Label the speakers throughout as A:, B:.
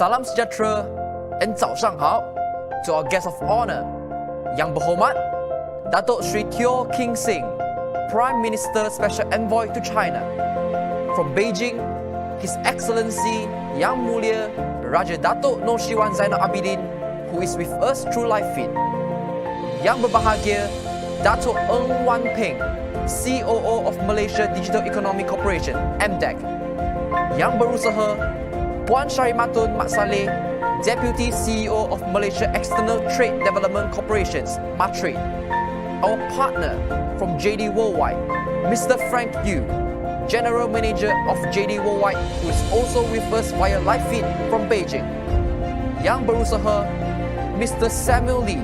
A: Salam sejahtera dan 早上好 to our guest of honor, Yang Berhormat Datuk Sri Teo King Seng, Prime Minister Special Envoy to China. From Beijing, His Excellency Yang Mulia Raja Datuk Nur Sriwan Zainal Abidin, who is with us through live feed. Yang berbahagia Datuk Ng Wan Peng, COO of Malaysia Digital Economic Corporation, MDEC. Yang berusaha Puan Syarimatun Mat Saleh, Deputy CEO of Malaysia External Trade Development Corporations, MATRADE. Our partner from JD Worldwide, Mr. Frank Yu, General Manager of JD Worldwide, who is also with us via live feed from Beijing. Yang berusaha Mr. Samuel Lee,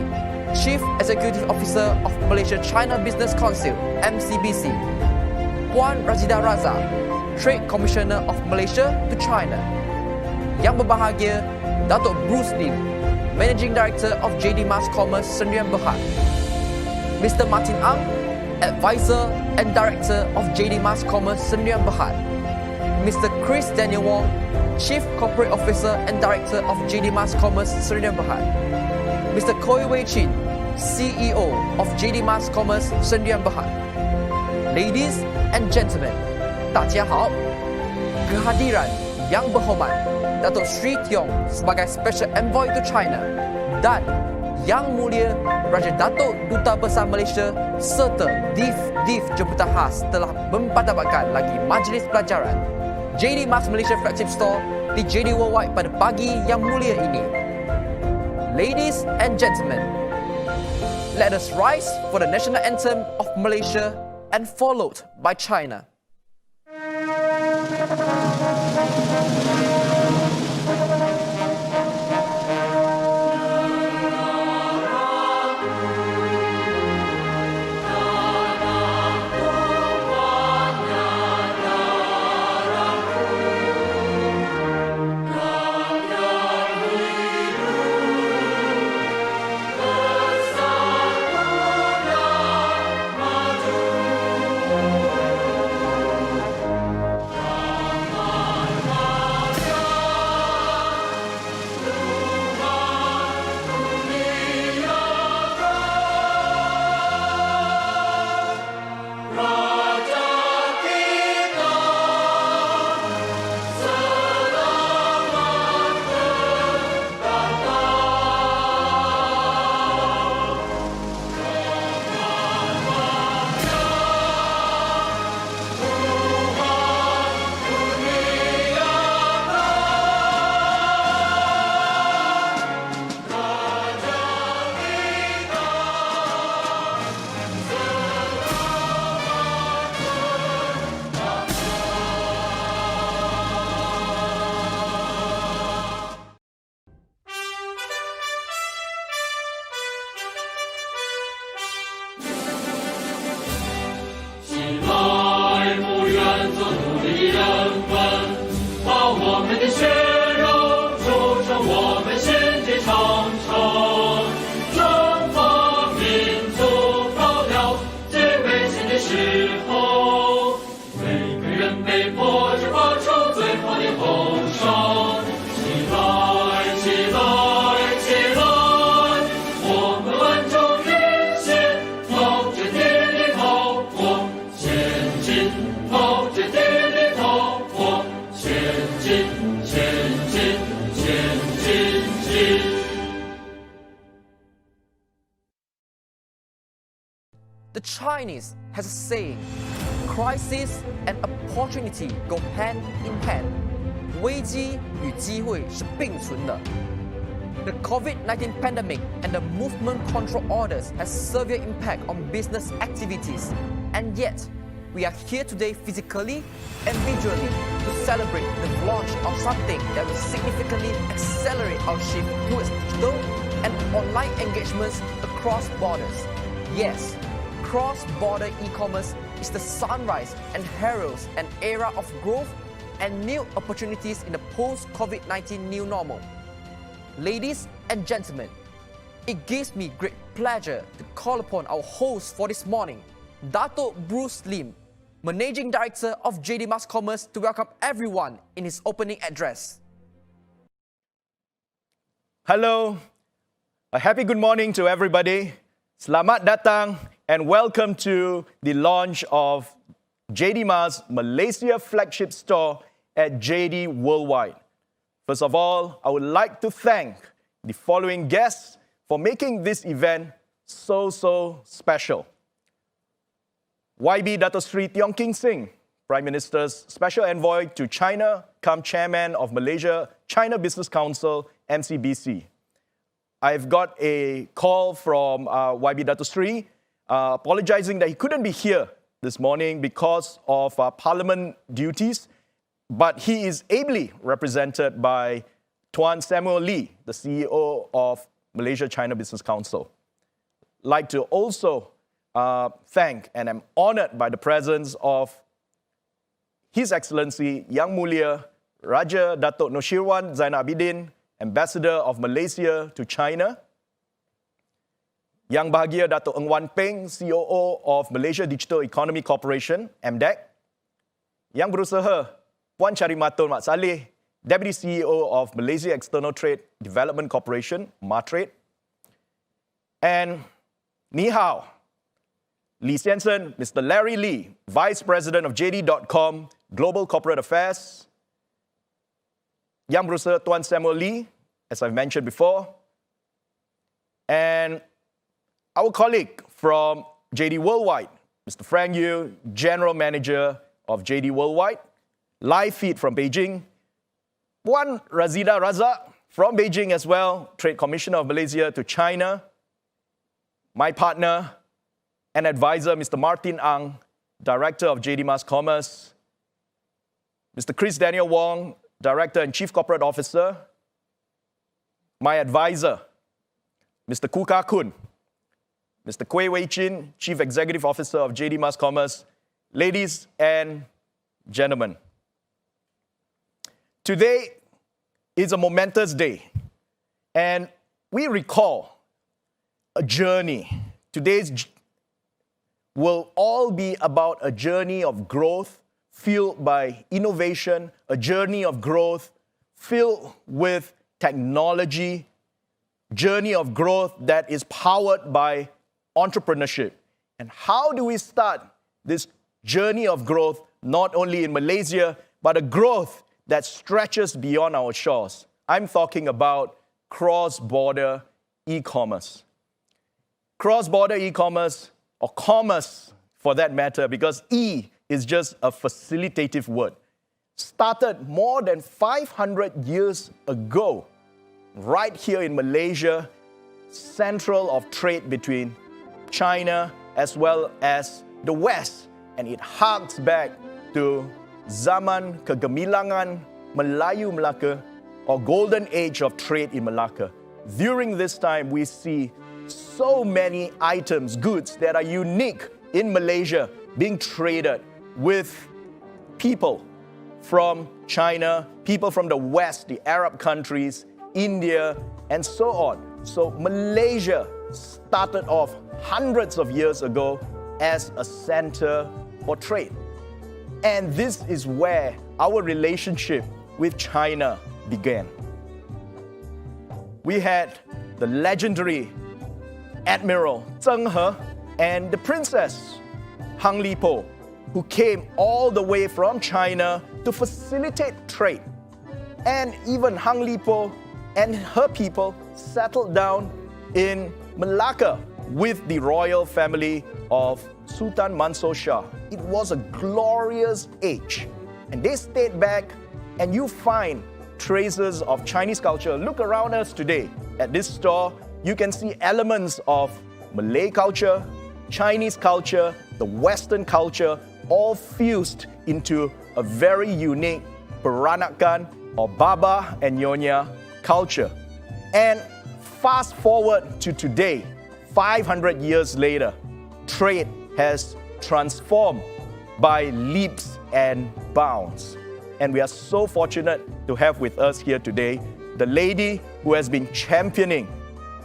A: Chief Executive Officer of Malaysia China Business Council, MCBC. Puan Razida Raza, Trade Commissioner of Malaysia to China. Yang berbahagia Datuk Bruce Lim, Managing Director of JD Mass Commerce Sdn Bhd. Mr. Martin Ang, Advisor and Director of JD Mass Commerce Sdn Bhd. Mr. Chris Daniel Wong, Chief Corporate Officer and Director of JD Mass Commerce Sdn Bhd. Mr. Koi Wei Chin, CEO of JD Mass Commerce Sdn Bhd. Ladies and gentlemen, 大家好. Kehadiran Yang Berhormat Datuk Sri Tiong sebagai Special Envoy to China dan Yang Mulia Raja Datuk Duta Besar Malaysia serta Div Jemputan Khas telah mempertabatkan lagi majlis pelajaran JD Mass Malaysia Flagship Store di JD Worldwide pada pagi yang mulia ini. Ladies and gentlemen, let us rise for the national anthem of Malaysia and followed by China. The Chinese has a saying, crisis and opportunity go hand in hand. 危机与机会是并存的. The COVID-19 pandemic and the movement control orders has severe impact on business activities. And yet, we are here today physically and visually to celebrate the launch of something that will significantly accelerate our shift towards digital and online engagements across borders. Yes, cross-border e-commerce is the sunrise and heralds an era of growth and new opportunities in the post-COVID-19 new normal. Ladies and gentlemen, it gives me great pleasure to call upon our host for this morning, Datuk Bruce Lim, Managing Director of JD Mass Commerce, to welcome everyone in his opening address.
B: Hello, a happy good morning to everybody. Selamat datang and welcome to the launch of JD Mart's Malaysia flagship store at JD Worldwide. First of all, I would like to thank the following guests for making this event so special. YB Dato Sri Tiong King Sing, Prime Minister's Special Envoy to China, come Chairman of Malaysia China Business Council, MCBC. I've got a call from YB Dato Sri apologizing that he couldn't be here this morning because of Parliament duties, but he is ably represented by Tuan Samuel Lee, the CEO of Malaysia China Business Council. Like to also thank and am honored by the presence of His Excellency Yang Mulia Raja Datuk Noshirwan Zainal Abidin, Ambassador of Malaysia to China, Yang Bahagia Datuk Ng Wan Peng, COO of Malaysia Digital Economy Corporation, MDEC, Yang Berusaha Puan Charimatul Mat Saleh, Deputy CEO of Malaysia External Trade Development Corporation, MATRADE, and Ni Hao, Lee Siansen, Mr. Larry Lee, Vice President of JD.com, Global Corporate Affairs, Yang Berusaha Tuan Samuel Lee, as I've mentioned before, and our colleague from JD Worldwide, Mr. Frank Yu, General Manager of JD Worldwide, live feed from Beijing, Puan Razida Razak from Beijing as well, Trade Commissioner of Malaysia to China, my partner and advisor, Mr. Martin Ang, Director of JD Mass Commerce, Mr. Chris Daniel Wong, Director and Chief Corporate Officer, my advisor, Mr. Kuka Kun, Mr. Kwei Wei Chin, Chief Executive Officer of JD Mass Commerce, ladies and gentlemen. Today is a momentous day, and we recall a journey. Today's will all be about a journey of growth fueled by innovation, a journey of growth filled with technology, journey of growth that is powered by entrepreneurship. And how do we start this journey of growth, not only in Malaysia, but a growth that stretches beyond our shores? I'm talking about cross-border e-commerce. Cross-border e-commerce, or commerce for that matter, because E is just a facilitative word, started more than 500 years ago, right here in Malaysia, central of trade between China as well as the West. And it harks back to zaman kegemilangan Melayu Melaka, or golden age of trade in Malacca. During this time, we see so many items, goods that are unique in Malaysia being traded with people from China, people from the West, the Arab countries, India, and so on. So Malaysia started off hundreds of years ago as a center for trade. And this is where our relationship with China began. We had the legendary Admiral Zheng He and the Princess Hang Li Po, who came all the way from China to facilitate trade. And even Hang Li Po and her people settled down in Malacca with the royal family of Sultan Mansur Shah. It was a glorious age. And they stayed back, and you find traces of Chinese culture. Look around us today at this store. You can see elements of Malay culture, Chinese culture, the Western culture, all fused into a very unique Peranakan or Baba and Nyonya culture. And fast forward to today, 500 years later, trade has transformed by leaps and bounds. And we are so fortunate to have with us here today the lady who has been championing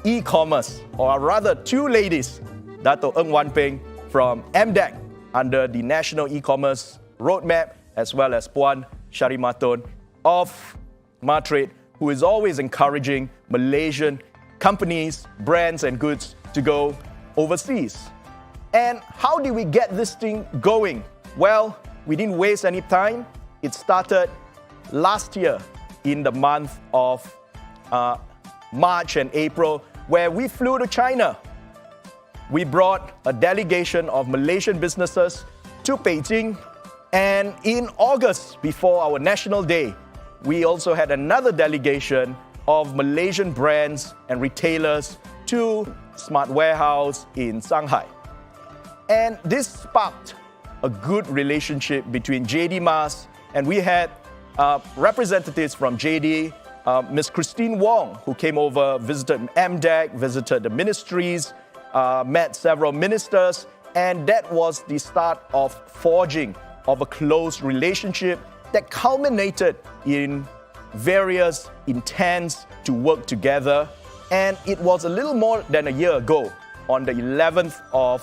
B: e-commerce, or rather two ladies, Dato Ng Wan Peng from MDEC under the National E-Commerce Roadmap, as well as Puan Charimatul of MATRADE, who is always encouraging Malaysian companies, brands, and goods to go overseas. And how did we get this thing going? Well, we didn't waste any time. It started last year in the month of March and April, where we flew to China. We brought a delegation of Malaysian businesses to Beijing, and in August, before our National Day, we also had another delegation of Malaysian brands and retailers to Smart Warehouse in Shanghai. And this sparked a good relationship between JD Mas, and we had representatives from JD, Ms. Christine Wong, who came over, visited MDEC, visited the ministries, met several ministers, and that was the start of forging of a close relationship that culminated in various intents to work together. And it was a little more than a year ago, on the 11th of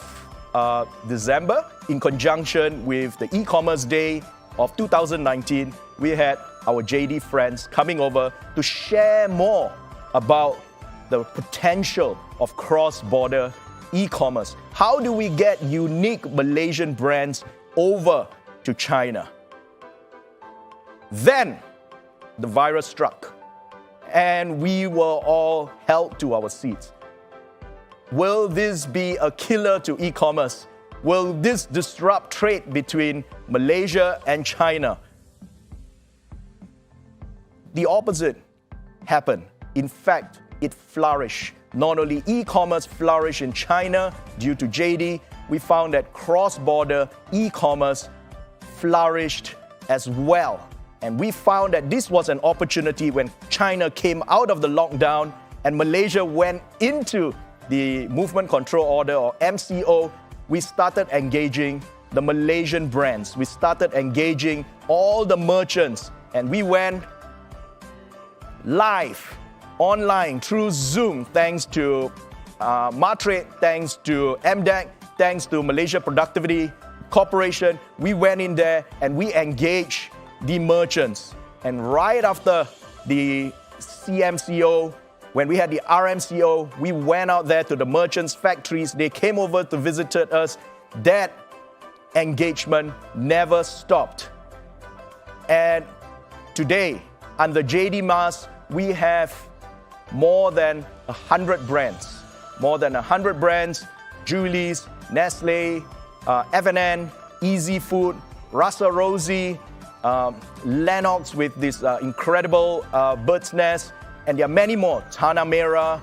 B: December, in conjunction with the e-commerce day of 2019, we had our JD friends coming over to share more about the potential of cross-border e-commerce. How do we get unique Malaysian brands over to China? Then the virus struck, and we were all held to our seats. Will this be a killer to e-commerce? Will this disrupt trade between Malaysia and China? The opposite happened. In fact, it flourished. Not only e-commerce flourished in China due to JD, we found that cross-border e-commerce flourished as well. And we found that this was an opportunity when China came out of the lockdown and Malaysia went into the Movement Control Order, or MCO. We started engaging the Malaysian brands. We started engaging all the merchants, and we went live, online, through Zoom, thanks to Matrade, thanks to MDEC, thanks to Malaysia Productivity Corporation. We went in there and we engaged the merchants. And right after the CMCO, when we had the RMCO, we went out there to the merchants' factories. They came over to visit us. That engagement never stopped. And today, under JD Mas, we have more than 100 brands. More than 100 brands: Julie's, Nestle, F&N, Easy Food, Rasa Rosie, Lennox with this incredible bird's nest, and there are many more. Tanah Merah,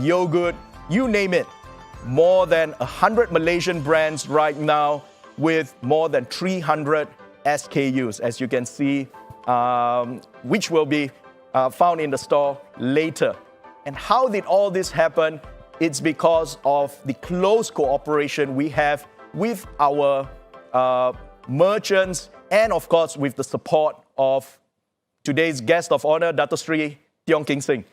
B: yogurt, you name it. More than 100 Malaysian brands right now with more than 300 SKUs, as you can see, which will be found in the store later. And how did all this happen? It's because of the close cooperation we have with our merchants, and of course with the support of today's guest of honor, Dato Sri Tiong King Sing.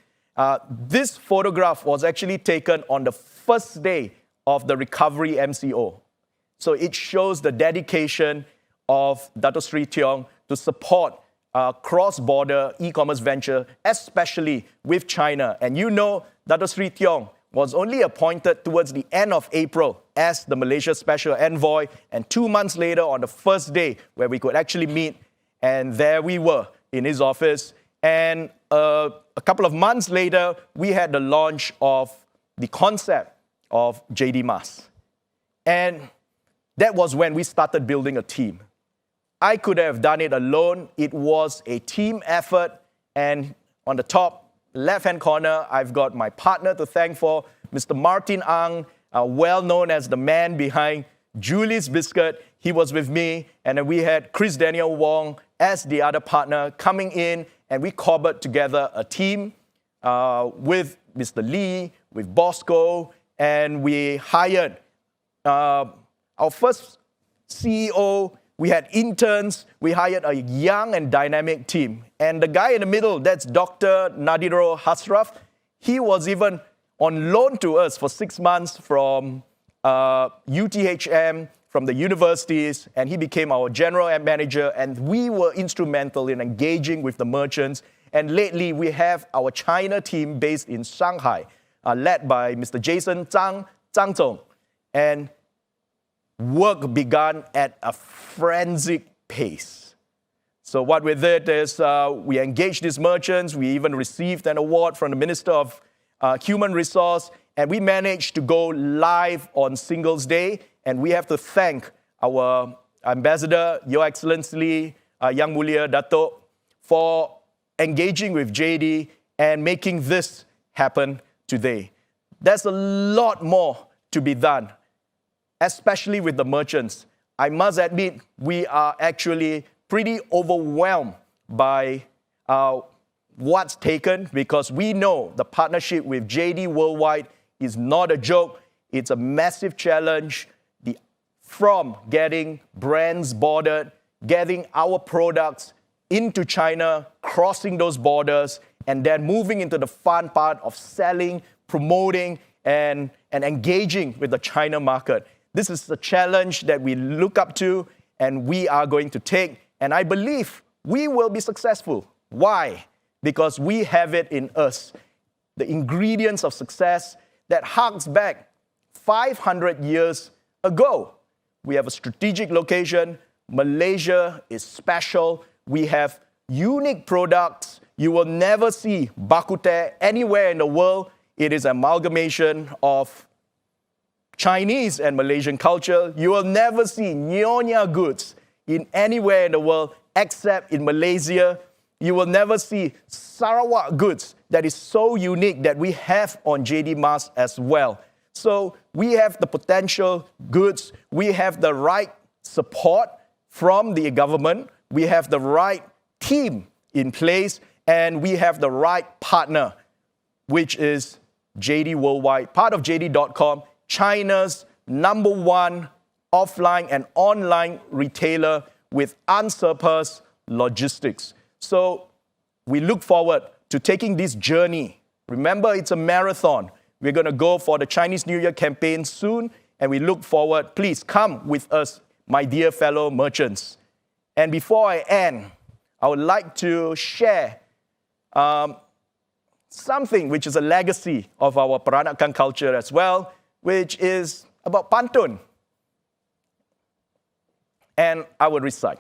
B: This photograph was actually taken on the first day of the recovery MCO. So it shows the dedication of Dato Sri Tiong to support cross-border e-commerce venture, especially with China. And you know, Dato Sri Tiong was only appointed towards the end of April as the Malaysia Special Envoy, and 2 months later, on the first day where we could actually meet, and there we were in his office. And a couple of months later, we had the launch of the concept of JD Mas. And that was when we started building a team. I could have done it alone. It was a team effort. And on the top left-hand corner, I've got my partner to thank for, Mr. Martin Ang, well known as the man behind Julie's Biscuit. He was with me. And then we had Chris Daniel Wong as the other partner coming in. And we cobbled together a team with Mr. Lee, with Bosco, and we hired our first CEO. We had interns. We hired a young and dynamic team. And the guy in the middle, that's Dr. Nadiro Hasraf. He was even on loan to us for 6 months from UTHM, from the universities, and he became our general manager, and we were instrumental in engaging with the merchants And lately, we have our China team based in Shanghai, led by Mr. Jason Zhang Zhong. And work began at a frenzied pace. So what we did is we engaged these merchants. We even received an award from the Minister of Human Resource, and we managed to go live on Singles Day. And we have to thank our Ambassador, Your Excellency, Yang Mulia Dato', for engaging with JD and making this happen today. There's a lot more to be done, especially with the merchants. I must admit, we are actually pretty overwhelmed by what's taken, because we know the partnership with JD Worldwide is not a joke. It's a massive challenge. From getting brands bordered, getting our products into China, crossing those borders, and then moving into the fun part of selling, promoting, and engaging with the China market. This is the challenge that we look up to and we are going to take. And I believe we will be successful. Why? Because we have it in us. The ingredients of success that harks back 500 years ago. We have a strategic location. Malaysia is special. We have unique products. You will never see bak kut teh anywhere in the world. It is an amalgamation of Chinese and Malaysian culture. You will never see Nyonya goods in anywhere in the world except in Malaysia. You will never see Sarawak goods that is so unique that we have on JD Mars as well. So we have the potential goods, we have the right support from the government, we have the right team in place, and we have the right partner, which is JD Worldwide, part of JD.com, China's #1 offline and online retailer with unsurpassed logistics. So we look forward to taking this journey. Remember, it's a marathon. We're going to go for the Chinese New Year campaign soon, and we look forward. Please come with us, my dear fellow merchants. And before I end, I would like to share something which is a legacy of our Peranakan culture as well, which is about pantun. And I will recite.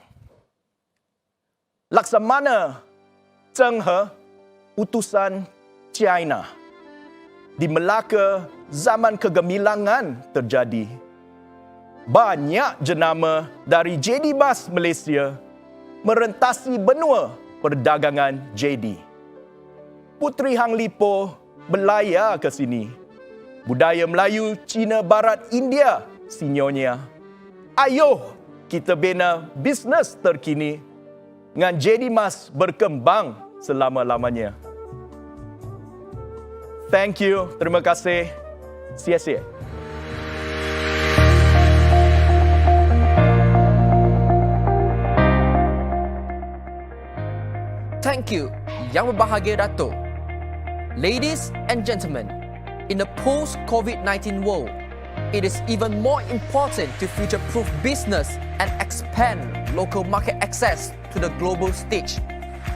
B: Laksamana Zheng He, utusan China. Di Melaka, zaman kegemilangan terjadi. Banyak jenama dari JD Mas Malaysia merentasi benua perdagangan JD. Putri Hang Lipo berlayar ke sini. Budaya Melayu, Cina Barat, India, sinyonya. Ayo kita bina bisnes terkini dengan JD Mas berkembang selama-lamanya. Thank you. Terima kasih. 谢谢.
A: Thank you, Yang Berbahagia Dato'. Ladies and gentlemen, in the post-COVID-19 world, it is even more important to future-proof business and expand local market access to the global stage,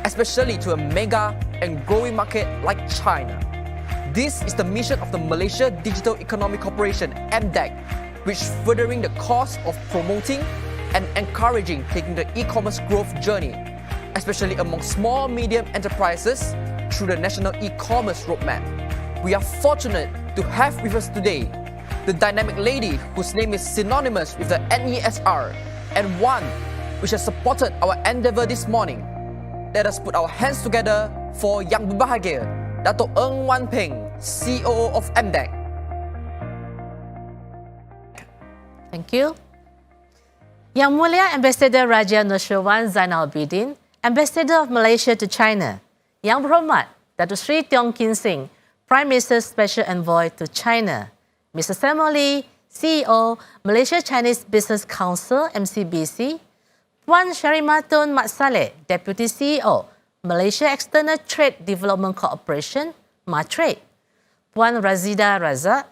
A: especially to a mega and growing market like China. This is the mission of the Malaysia Digital Economic Corporation, MDEC, which furthering the cause of promoting and encouraging taking the e-commerce growth journey, especially among small medium enterprises through the National E-commerce Roadmap. We are fortunate to have with us today the dynamic lady whose name is synonymous with the NESR and one which has supported our endeavor this morning. Let us put our hands together for Yang Berbahagia, Dato' Ng Wan Peng, COO of MDEC.
C: Thank you. Yang Mulia Ambassador Raja Nusirwan Zainal Abidin, Ambassador of Malaysia to China. Yang Berhormat Datuk Sri Tiong Kin Sing, Prime Minister's Special Envoy to China. Mr. Samuel Lee, CEO, Malaysia Chinese Business Council, MCBC. Puan Syarimatun Mat Saleh, Deputy CEO, Malaysia External Trade Development Corporation, MATRADE. Puan Razida Razak,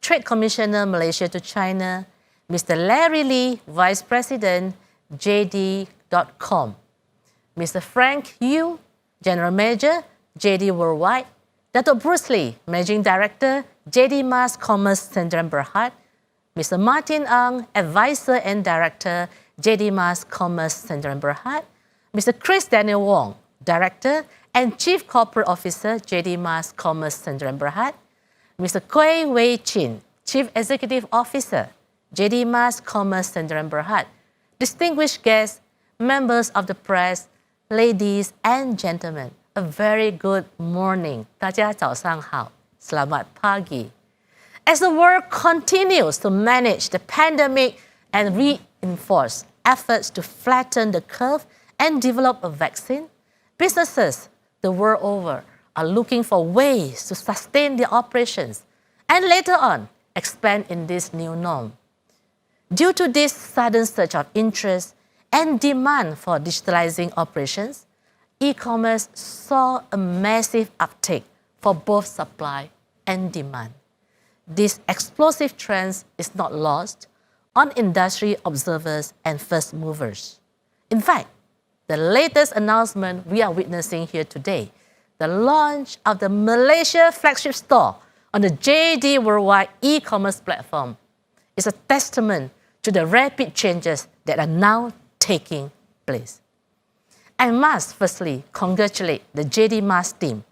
C: Trade Commissioner Malaysia to China. Mr. Larry Lee, Vice President, JD.com. Mr. Frank Yu, General Manager, JD Worldwide, Dato' Bruce Lee, Managing Director, JD Mass Commerce Sdn Bhd, Mr. Martin Ang, Advisor and Director, JD Mass Commerce Sdn Bhd, Mr. Chris Daniel Wong, Director and Chief Corporate Officer, JD Mass Commerce Sdn Bhd, Mr. Kuei Wei Chin, Chief Executive Officer, JD Mass Commerce Sdn Bhd, distinguished guests, members of the press, ladies and gentlemen, a very good morning. 大家早上好. Selamat pagi. As the world continues to manage the pandemic and reinforce efforts to flatten the curve and develop a vaccine, businesses the world over are looking for ways to sustain their operations and later on expand in this new norm. Due to this sudden surge of interest and demand for digitalizing operations, e-commerce saw a massive uptake for both supply and demand. This explosive trend is not lost on industry observers and first movers. In fact, the latest announcement we are witnessing here today, the launch of the Malaysia Flagship store on the JD Worldwide e-commerce platform, is a testament to the rapid changes that are now taking place. I must firstly congratulate the JD Mass team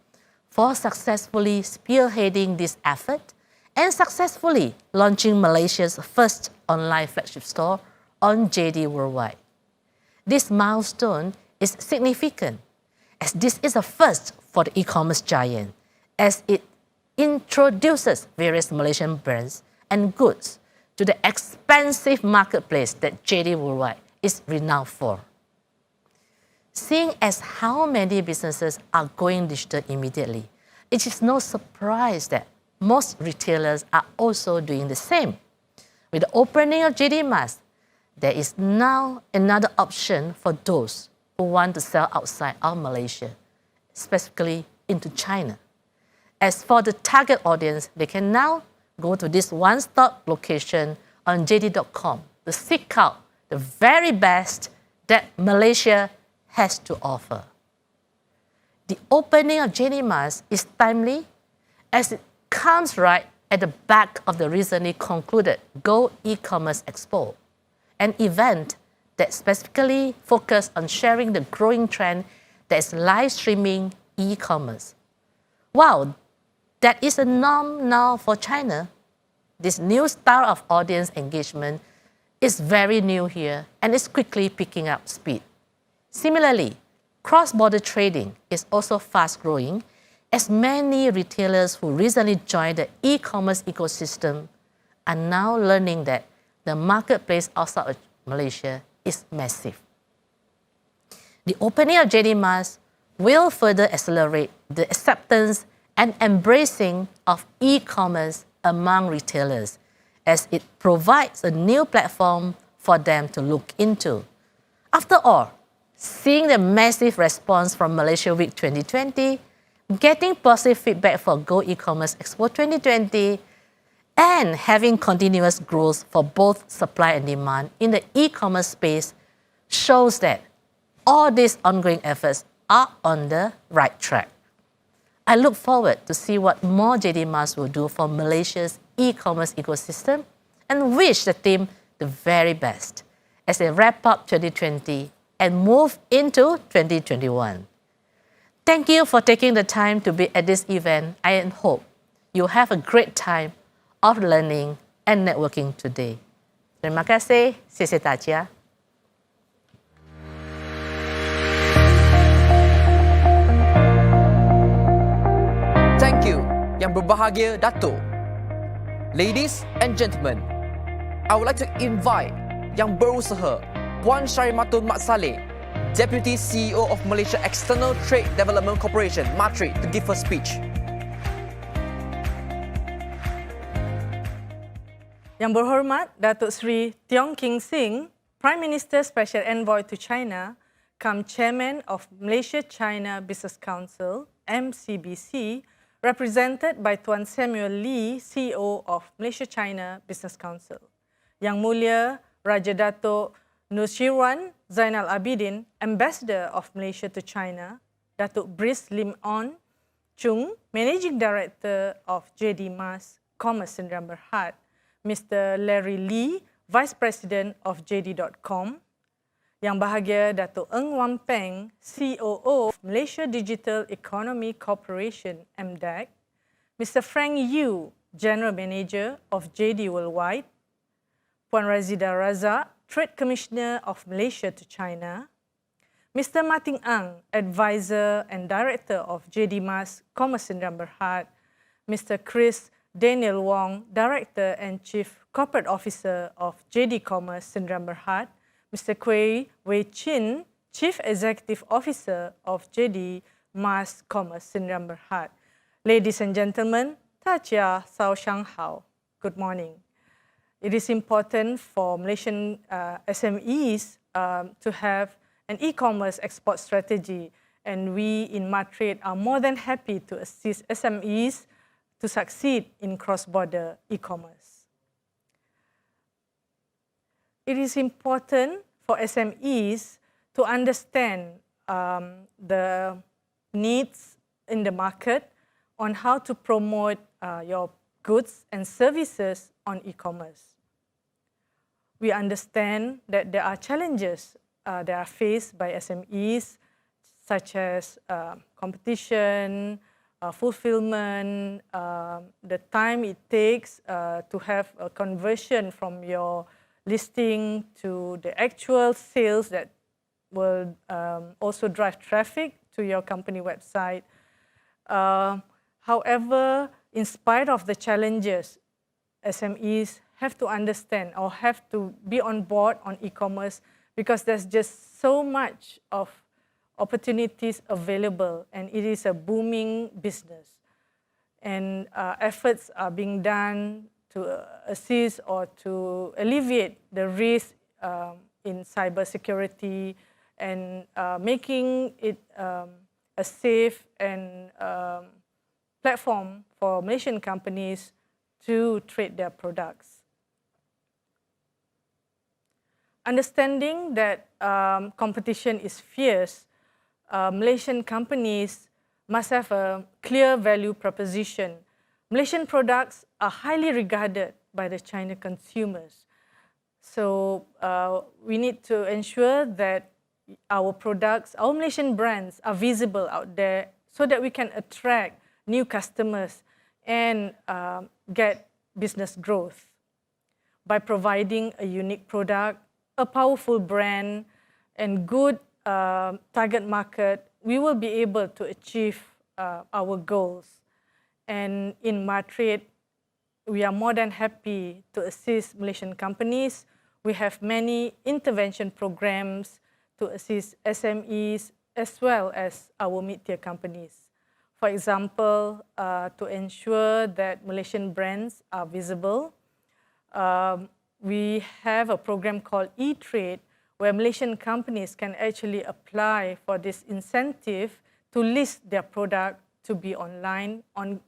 C: for successfully spearheading this effort and successfully launching Malaysia's first online flagship store on JD Worldwide. This milestone is significant as this is a first for the e-commerce giant as it introduces various Malaysian brands and goods to the expansive marketplace that JD Worldwide is renowned for. Seeing as how many businesses are going digital immediately, it is no surprise that most retailers are also doing the same. With the opening of JD Mass, there is now another option for those who want to sell outside of Malaysia, specifically into China. As for the target audience, they can now go to this one-stop location on JD.com to seek out the very best that Malaysia has to offer. The opening of JD Mass is timely as it comes right at the back of the recently concluded Go E-Commerce Expo, an event that specifically focused on sharing the growing trend that is live streaming e-commerce. While that is a norm now for China, this new style of audience engagement is very new here and is quickly picking up speed. Similarly, cross-border trading is also fast-growing as many retailers who recently joined the e-commerce ecosystem are now learning that the marketplace outside of Malaysia is massive. The opening of JD Mass will further accelerate the acceptance and embracing of e-commerce among retailers as it provides a new platform for them to look into. After all, seeing the massive response from Malaysia Week 2020, getting positive feedback for Go E-Commerce Expo 2020, and having continuous growth for both supply and demand in the e-commerce space shows that all these ongoing efforts are on the right track. I look forward to see what more JD Mass will do for Malaysia's e-commerce ecosystem and wish the team the very best as they wrap up 2020 and move into 2021. Thank you for taking the time to be at this event. I hope you have a great time of learning and networking today. Terima kasih. 谢谢大家.
A: Thank you, Yang Berbahagia Dato'. Ladies and gentlemen, I would like to invite Yang Berusaha Puan Syarimatun Mat Saleh, Deputy CEO of Malaysia External Trade Development Corporation, MATRID, to give her speech.
D: Yang Berhormat Datuk Seri Tiong King Sing, Prime Minister Special Envoy to China, cum Chairman of Malaysia-China Business Council, MCBC, represented by Tuan Samuel Lee, CEO of Malaysia-China Business Council. Yang Mulia Raja Datuk Nusirwan Zainal Abidin, Ambassador of Malaysia to China, Datuk Brice Lim On Chung, Managing Director of JD Mas Commerce Sdn Bhd, Mr. Larry Lee, Vice President of JD.com, Yang Bahagia Datuk Ng Wan Peng, COO of Malaysia Digital Economy Corporation, MDEC, Mr. Frank Yu, General Manager of JD Worldwide, Puan Razida Razak, Trade Commissioner of Malaysia to China, Mr. Martin Ang, Advisor and Director of JD Mas Commerce Sdn Bhd, Mr. Chris Daniel Wong, Director and Chief Corporate Officer of JD Commerce Sdn Bhd, Mr. Kwei Wei Chin, Chief Executive Officer of JD Mas Commerce Sdn Bhd. Ladies and gentlemen, Ta Chia Sao Shang Hao. Good morning. It is important for Malaysian SMEs to have an e-commerce export strategy, and we in Matrade are more than happy to assist SMEs to succeed in cross-border e-commerce. It is important for SMEs to understand the needs in the market on how to promote your goods and services on e-commerce. We understand that there are challenges that are faced by SMEs, such as competition, fulfillment, the time it takes to have a conversion from your listing to the actual sales that will also drive traffic to your company website. However, in spite of the challenges, SMEs have to understand or have to be on board on e-commerce, because there's just so much of opportunities available, and it is a booming business. And efforts are being done to assist or to alleviate the risk in cybersecurity and making it a safe and platform for Malaysian companies to trade their products. Understanding that competition is fierce, Malaysian companies must have a clear value proposition. Malaysian products are highly regarded by the China consumers. So we need to ensure that our products, our Malaysian brands are visible out there so that we can attract new customers and get business growth. By providing a unique product, a powerful brand, and good target market, we will be able to achieve our goals. And in Matrade, we are more than happy to assist Malaysian companies. We have many intervention programs to assist SMEs as well as our mid-tier companies. For example, to ensure that Malaysian brands are visible, we have a program called e-trade, where Malaysian companies can actually apply for this incentive to list their product to be online on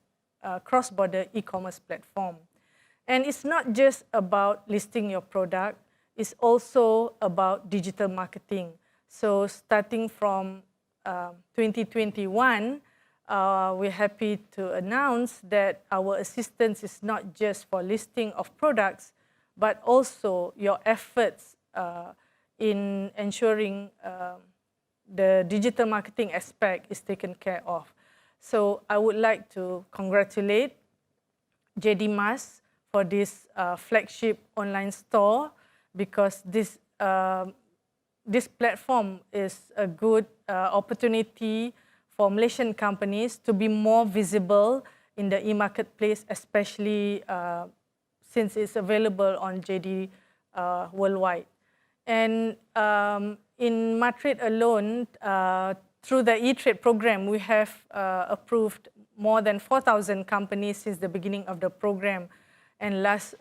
D: a cross-border e-commerce platform. And it's not just about listing your product, it's also about digital marketing. So starting from 2021, we're happy to announce that our assistance is not just for listing of products, but also your efforts in ensuring the digital marketing aspect is taken care of. So I would like to congratulate JD Mas for this flagship online store, because this platform is a good opportunity for Malaysian companies to be more visible in the e-marketplace, especially since it's available on JD Worldwide. And in Matrade alone, through the e-trade program, we have approved more than 4,000 companies since the beginning of the program, and last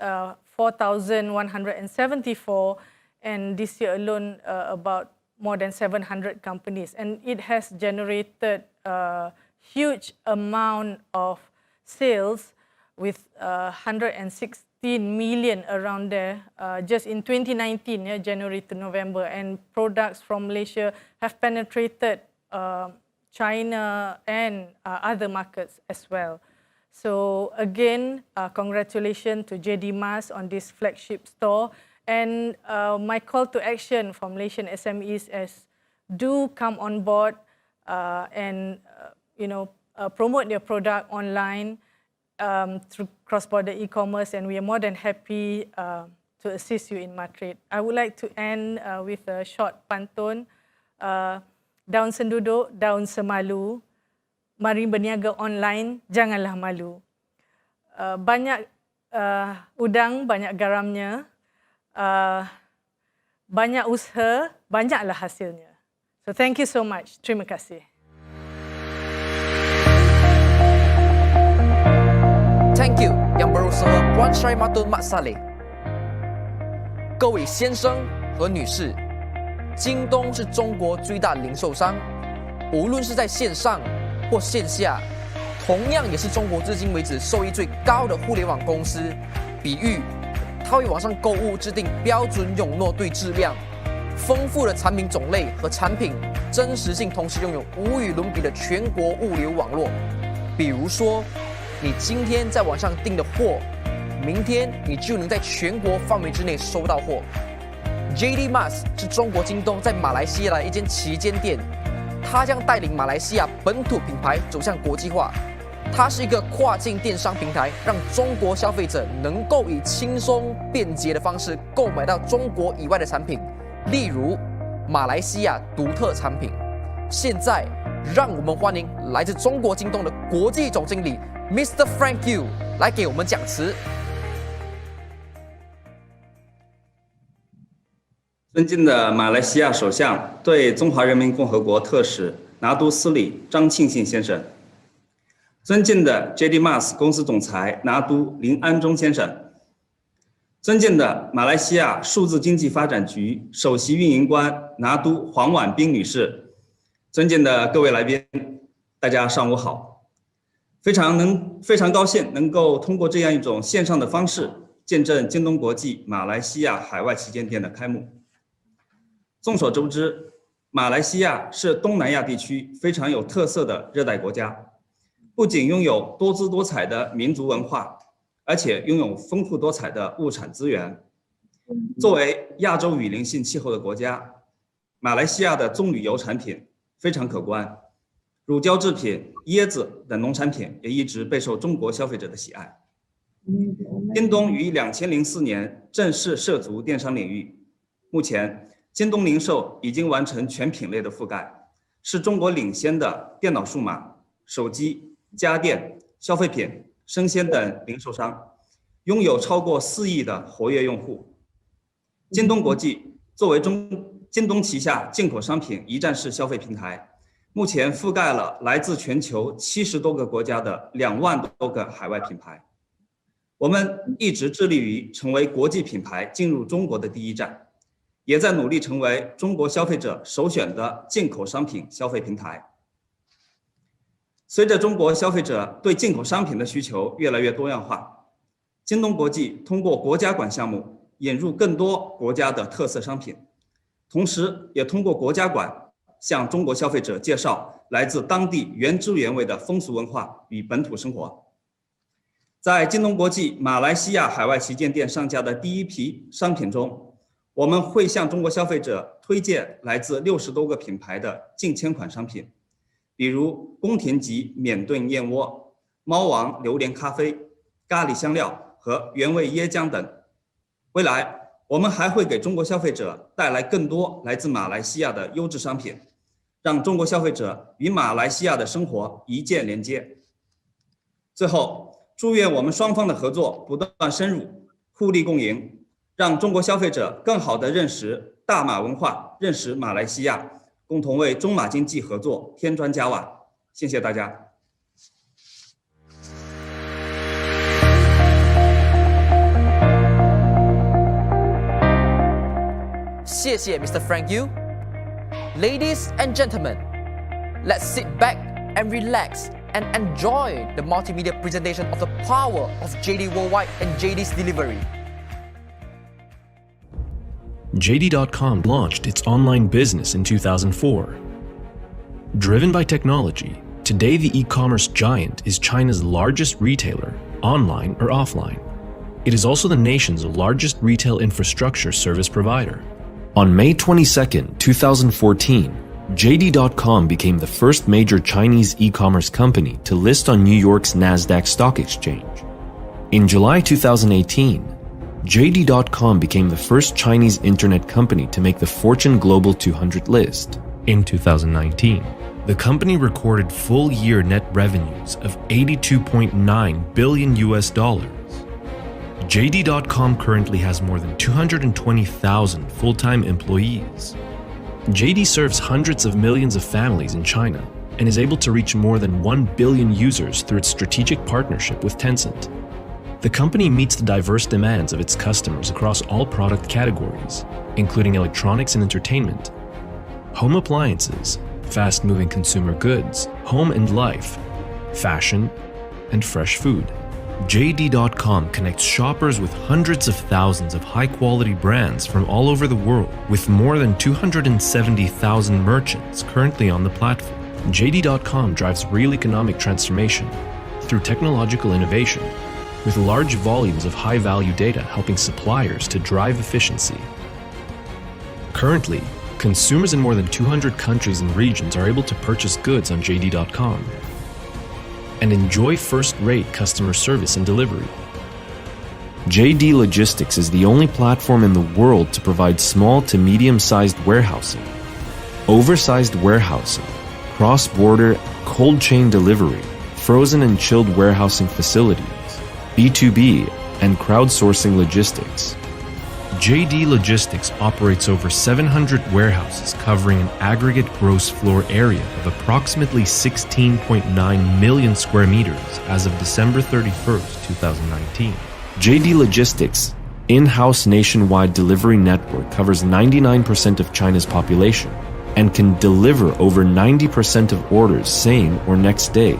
D: 4,174, and this year alone about more than 700 companies. And it has generated a huge amount of sales with 116 million around there just in 2019, January to November, and products from Malaysia have penetrated China and other markets as well. So again, congratulations to JD Mas on this flagship store. And my call to action for Malaysian SMEs is do come on board and promote their product online through cross-border e-commerce, and we are more than happy to assist you in Madrid. I would like to end with a short pantun. Daun senduduk, daun semalu, mari berniaga online, janganlah malu. Banyak udang, banyak garamnya, banyak usaha, banyaklah hasilnya. So thank you so much. Terima kasih.
A: Thank you, yang berusaha Puan Syarimatun Mat Saleh。各位先生和女士，京东是中国最大零售商，无论是在线上或线下，同样也是中国至今为止收益最高的互联网公司。比喻，它为网上购物制定标准永诺对质量、丰富的产品种类和产品真实性，同时拥有无与伦比的全国物流网络。比如说，你今天在网上订的货，明天你就能在全国范围之内收到货。JD Mas 是中国京东在马来西亚的一间旗舰店，它将带领马来西亚本土品牌走向国际化。它是一个跨境电商平台，让中国消费者能够以轻松便捷的方式购买到中国以外的产品，例如马来西亚独特产品。现在，让我们欢迎来自中国京东的国际总经理 Mr. Frank Yu 来给我们讲词。
E: 尊敬的马来西亚首相对中华人民共和国特使拿督斯里张庆信先生，尊敬的 JD Mas 公司总裁拿督林安忠先生，尊敬的马来西亚数字经济发展局首席运营官拿督黄婉冰女士，尊敬的各位来宾，大家上午好。非常高兴能够通过这样一种线上的方式见证京东国际马来西亚海外旗舰店的开幕。众所周知，马来西亚是东南亚地区非常有特色的热带国家，不仅拥有多姿多彩的民族文化，而且拥有丰富多彩的物产资源。作为亚洲雨林性气候的国家，马来西亚的棕榈油产品非常可观，乳胶制品、椰子等农产品也一直备受中国消费者的喜爱。京东于2004年正式涉足电商领域，目前京东零售已经完成全品类的覆盖，是中国领先的电脑数码、手机、家电、消费品、生鲜等零售商，拥有超过4亿的活跃用户。京东国际作为京东旗下进口商品一站式消费平台，目前覆盖了来自全球70多个国家的2万多个海外品牌。我们一直致力于成为国际品牌进入中国的第一站，也在努力成为中国消费者首选的进口商品消费平台。随着中国消费者对进口商品的需求越来越多样化，京东国际通过国家管项目引入更多国家的特色商品，同时也通过国家管向中国消费者介绍来自当地原汁原味的风俗文化与本土生活。在京东国际马来西亚海外旗舰店上架的第一批商品中，我们会向中国消费者推荐来自60多个品牌的近千款商品，比如宫廷级免炖燕窝、猫王榴莲咖啡、咖喱香料和原味椰浆等。未来我们还会给中国消费者带来更多来自马来西亚的优质商品，让中国消费者与马来西亚的生活一键连接。最后，祝愿我们双方的合作不断深入，互利共赢，让中国消费者更好地认识大马文化，认识马来西亚，共同为中马经济合作添砖加瓦。谢谢大家。
A: 谢谢 Mr. Frank Yu. Ladies and gentlemen, let's sit back and relax and enjoy the multimedia presentation of the power of JD Worldwide and JD's delivery.
F: JD.com launched its online business in 2004. Driven by technology, today the e-commerce giant is China's largest retailer, online or offline. It is also the nation's largest retail infrastructure service provider. On May 22, 2014, JD.com became the first major Chinese e-commerce company to list on New York's Nasdaq Stock Exchange. In July 2018, JD.com became the first Chinese internet company to make the Fortune Global 200 list. In 2019, the company recorded full-year net revenues of $82.9 billion. JD.com currently has more than 220,000 full-time employees. JD serves hundreds of millions of families in China and is able to reach more than 1 billion users through its strategic partnership with Tencent. The company meets the diverse demands of its customers across all product categories, including electronics and entertainment, home appliances, fast-moving consumer goods, home and life, fashion, and fresh food. JD.com connects shoppers with hundreds of thousands of high-quality brands from all over the world, with more than 270,000 merchants currently on the platform. JD.com drives real economic transformation through technological innovation, with large volumes of high-value data helping suppliers to drive efficiency. Currently, consumers in more than 200 countries and regions are able to purchase goods on JD.com and enjoy first-rate customer service and delivery. JD Logistics is the only platform in the world to provide small to medium-sized warehousing, oversized warehousing, cross-border cold chain delivery, frozen and chilled warehousing facilities, B2B, and crowdsourcing logistics. JD Logistics operates over 700 warehouses covering an aggregate gross floor area of approximately 16.9 million square meters as of December 31st, 2019. JD Logistics' in-house nationwide delivery network covers 99% of China's population and can deliver over 90% of orders same or next day.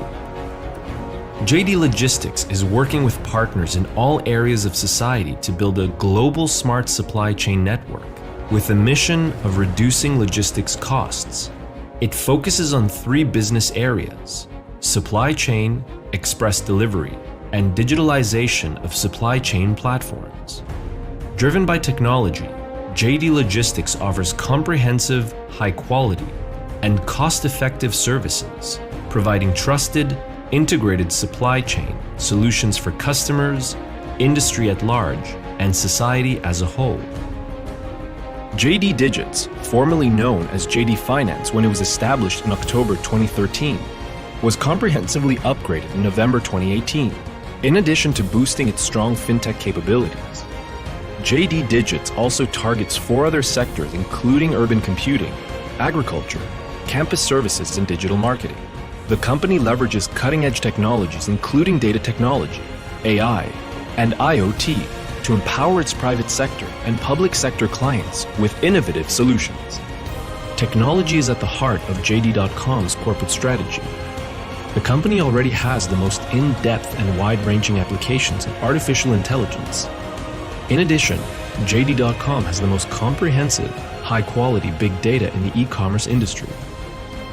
F: JD Logistics is working with partners in all areas of society to build a global smart supply chain network with a mission of reducing logistics costs. It focuses on 3 business areas: supply chain, express delivery, and digitalization of supply chain platforms. Driven by technology, JD Logistics offers comprehensive, high-quality, and cost-effective services, providing trusted, integrated supply chain solutions for customers, industry at large, and society as a whole. JD Digits, formerly known as JD Finance when it was established in October 2013, was comprehensively upgraded in November 2018. In addition to boosting its strong fintech capabilities, JD Digits also targets 4 other sectors including urban computing, agriculture, campus services, and digital marketing. The company leverages cutting-edge technologies including data technology, AI, and IoT to empower its private sector and public sector clients with innovative solutions. Technology is at the heart of JD.com's corporate strategy. The company already has the most in-depth and wide-ranging applications in artificial intelligence. In addition, JD.com has the most comprehensive, high-quality big data in the e-commerce industry,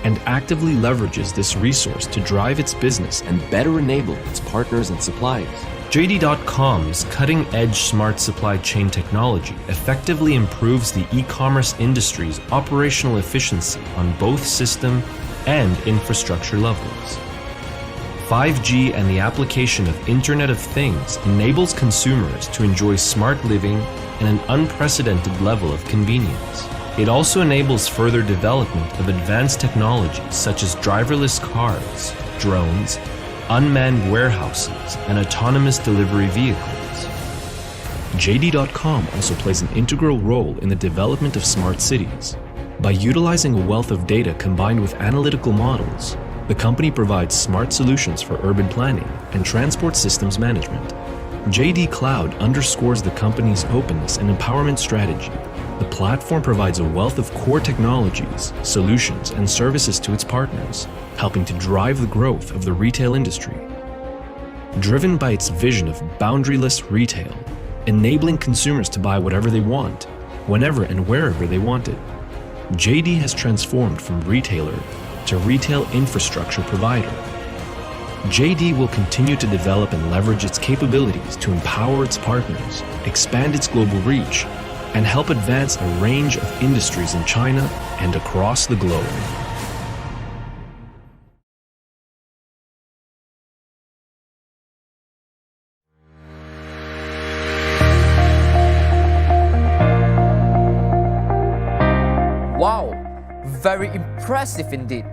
F: and actively leverages this resource to drive its business and better enable its partners and suppliers. JD.com's cutting-edge smart supply chain technology effectively improves the e-commerce industry's operational efficiency on both system and infrastructure levels. 5G and the application of Internet of Things enables consumers to enjoy smart living and an unprecedented level of convenience. It also enables further development of advanced technologies such as driverless cars, drones, unmanned warehouses, and autonomous delivery vehicles. JD.com also plays an integral role in the development of smart cities. By utilizing a wealth of data combined with analytical models, the company provides smart solutions for urban planning and transport systems management. JD Cloud underscores the company's openness and empowerment strategy. The platform provides a wealth of core technologies, solutions, and services to its partners, helping to drive the growth of the retail industry. Driven by its vision of boundaryless retail, enabling consumers to buy whatever they want, whenever and wherever they want it, JD has transformed from retailer to retail infrastructure provider. JD will continue to develop and leverage its capabilities to empower its partners, expand its global reach, and help advance a range of industries in China and across the globe.
A: Wow, very impressive indeed.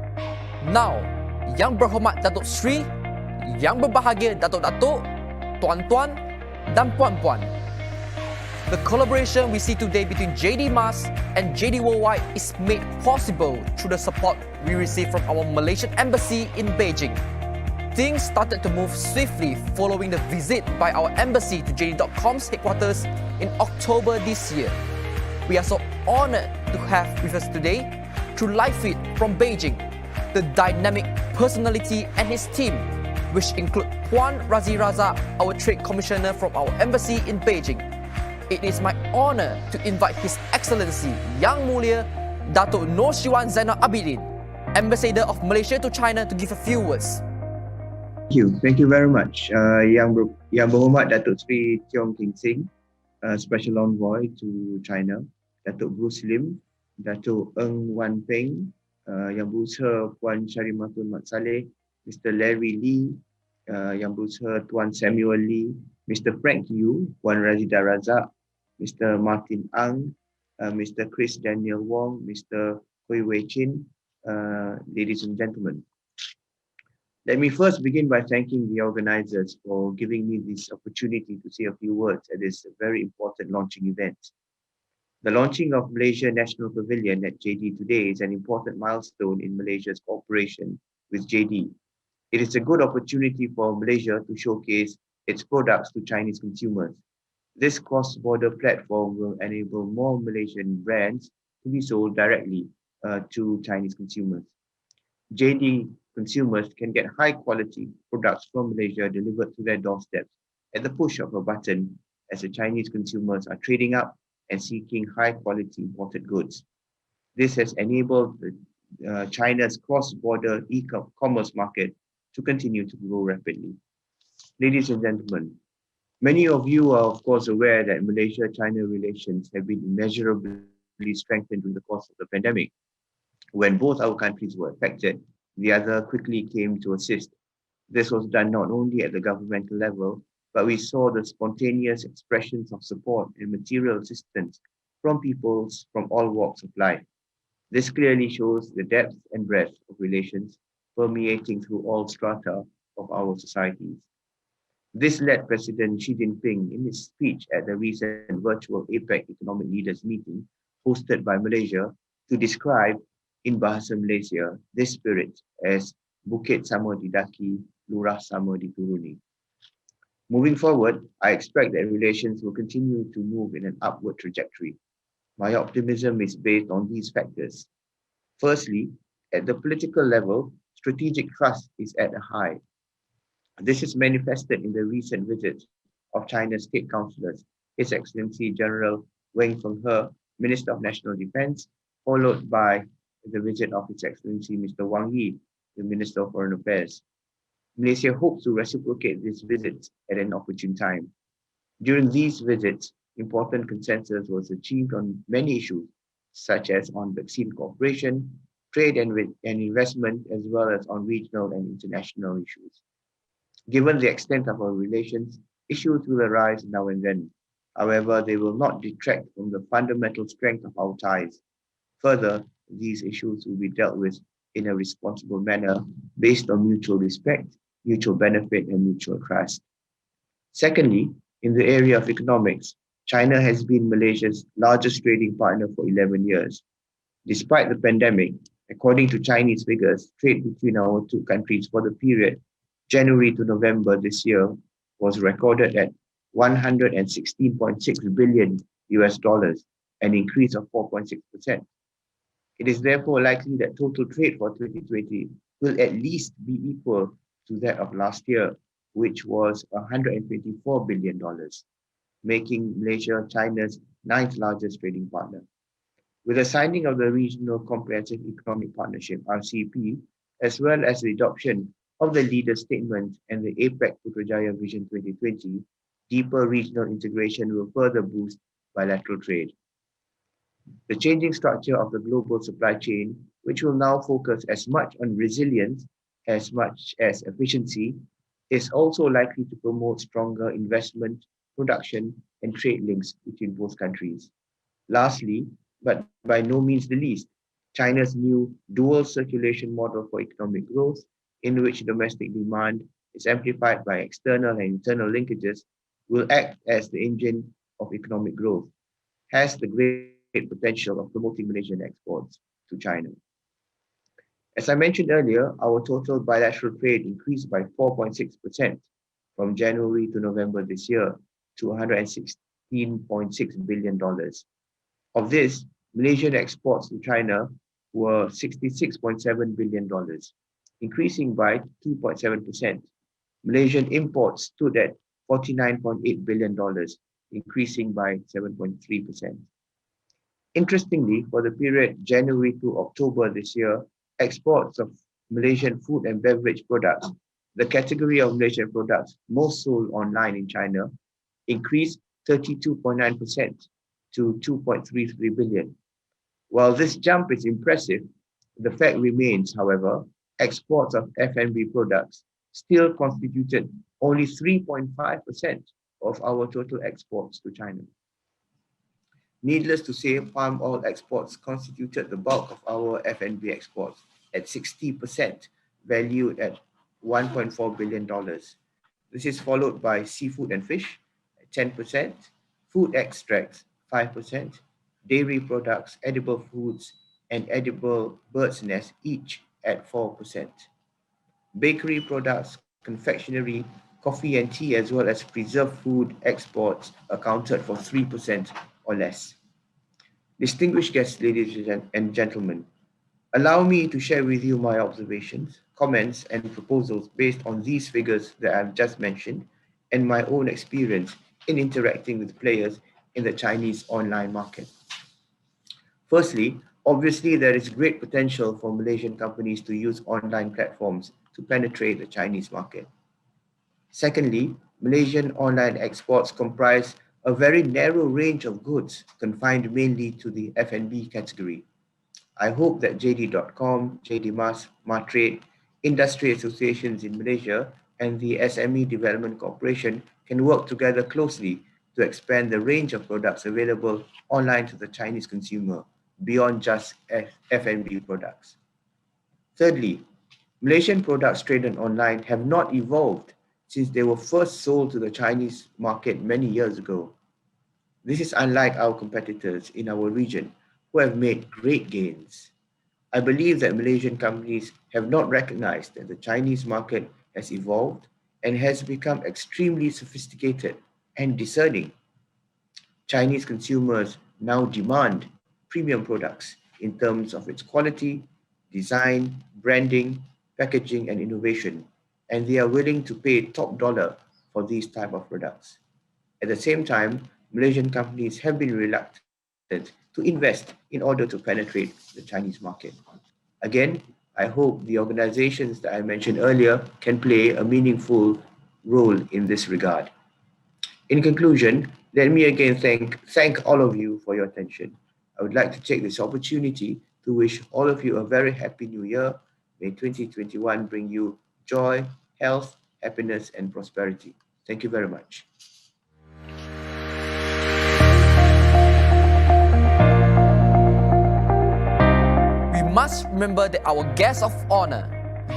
A: Now, Yang Berhormat Datuk Sri, Yang Berbahagia Datuk-Datuk, Tuan-Tuan dan Puan-Puan. The collaboration we see today between JD Mas and JD Worldwide is made possible through the support we receive from our Malaysian Embassy in Beijing. Things started to move swiftly following the visit by our embassy to JD.com's headquarters in October this year. We are so honored to have with us today, through live feed from Beijing, the dynamic personality and his team, which include Puan Razi Raza, our Trade Commissioner from our embassy in Beijing. It is my honor to invite His Excellency Yang Mulia Datuk Nur Sriwan Zainal Abidin, Ambassador of Malaysia to China, to give a few words.
G: Thank you very much. Yang Berhormat Datuk Sri Tiong King Sing, Special Envoy to China, Datuk Bruce Lim, Datuk Ng Wan Peng, Yang Berusaha Puan Syarimatul Mat Saleh, Mr. Larry Lee, Yang Berusaha Tuan Samuel Lee, Mr. Frank Yu, Puan Razida Razak, Mr. Martin Ang, Mr. Chris Daniel Wong, Mr. Hui Wei Chin, ladies and gentlemen. Let me first begin by thanking the organizers for giving me this opportunity to say a few words at this very important launching event. The launching of Malaysia National Pavilion at JD today is an important milestone in Malaysia's cooperation with JD. It is a good opportunity for Malaysia to showcase its products to Chinese consumers. This cross-border platform will enable more Malaysian brands to be sold directly to Chinese consumers. JD consumers can get high-quality products from Malaysia delivered to their doorsteps at the push of a button, as the Chinese consumers are trading up and seeking high-quality imported goods. This has enabled China's cross-border e-commerce market to continue to grow rapidly. Ladies and gentlemen, many of you are of course aware that Malaysia-China relations have been immeasurably strengthened during the course of the pandemic. When both our countries were affected, the other quickly came to assist. This was done not only at the governmental level, but we saw the spontaneous expressions of support and material assistance from peoples from all walks of life. This clearly shows the depth and breadth of relations permeating through all strata of our societies. This led President Xi Jinping in his speech at the recent virtual APEC Economic Leaders meeting hosted by Malaysia to describe in Bahasa Malaysia this spirit as Bukit Sama Didaki, Lurah Sama Dituruni. Moving forward, I expect that relations will continue to move in an upward trajectory. My optimism is based on these factors. Firstly, at the political level, strategic trust is at a high. This is manifested in the recent visit of China's state councillors, His Excellency General Wang Fenghe, Minister of National Defense, followed by the visit of His Excellency Mr. Wang Yi, the Minister of Foreign Affairs. Malaysia hopes to reciprocate these visits at an opportune time. During these visits, important consensus was achieved on many issues, such as on vaccine cooperation, trade and investment, as well as on regional and international issues. Given the extent of our relations, issues will arise now and then. However, they will not detract from the fundamental strength of our ties. Further, these issues will be dealt with in a responsible manner based on mutual respect, mutual benefit, and mutual trust. Secondly, in the area of economics, China has been Malaysia's largest trading partner for 11 years. Despite the pandemic, according to Chinese figures, trade between our two countries for the period January to November this year was recorded at $116.6 billion, an increase of 4.6%. It is therefore likely that total trade for 2020 will at least be equal to that of last year, which was $124 billion, making Malaysia China's 9th largest trading partner. With the signing of the Regional Comprehensive Economic Partnership, RCEP, as well as the adoption of the Leader Statement and the APEC Putrajaya Vision 2020, deeper regional integration will further boost bilateral trade. The changing structure of the global supply chain, which will now focus as much on resilience as much as efficiency, is also likely to promote stronger investment, production, and trade links between both countries. Lastly, but by no means the least, China's new dual circulation model for economic growth, in which domestic demand is amplified by external and internal linkages, will act as the engine of economic growth, has the great potential of promoting Malaysian exports to China. As I mentioned earlier, our total bilateral trade increased by 4.6% from January to November this year to $116.6 billion. Of this, Malaysian exports to China were $66.7 billion, increasing by 2.7%. Malaysian imports stood at $49.8 billion, increasing by 7.3%. Interestingly, for the period January to October this year, exports of Malaysian food and beverage products, the category of Malaysian products most sold online in China, increased 32.9% to 2.33 billion. While this jump is impressive, the fact remains, however, exports of F&B products still constituted only 3.5% of our total exports to China. Needless to say, palm oil exports constituted the bulk of our F&B exports at 60%, valued at $1.4 billion. This is followed by seafood and fish at 10%, food extracts 5%, dairy products, edible foods, and edible bird's nest each at 4%. Bakery products, confectionery, coffee and tea, as well as preserved food exports accounted for 3% or less. Distinguished guests, ladies and gentlemen, allow me to share with you my observations, comments, and proposals based on these figures that I've just mentioned and my own experience in interacting with players in the Chinese online market. Firstly, obviously, there is great potential for Malaysian companies to use online platforms to penetrate the Chinese market. Secondly, Malaysian online exports comprise a very narrow range of goods confined mainly to the F&B category. I hope that JD.com, JD Mas, Matrade, industry associations in Malaysia, and the SME Development Corporation can work together closely to expand the range of products available online to the Chinese consumer beyond just F&B products. Thirdly, Malaysian products traded online have not evolved since they were first sold to the Chinese market many years ago. This is unlike our competitors in our region who have made great gains. I believe that Malaysian companies have not recognized that the Chinese market has evolved and has become extremely sophisticated and discerning. Chinese consumers now demand premium products in terms of its quality, design, branding, packaging, and innovation, and they are willing to pay top dollar for these type of products. At the same time, Malaysian companies have been reluctant to invest in order to penetrate the Chinese market. Again, I hope the organizations that I mentioned earlier can play a meaningful role in this regard. In conclusion, let me again thank all of you for your attention. I would like to take this opportunity to wish all of you a very happy new year. May 2021 bring you joy, health, happiness, and prosperity. Thank you very much.
A: We must remember that our guest of honor,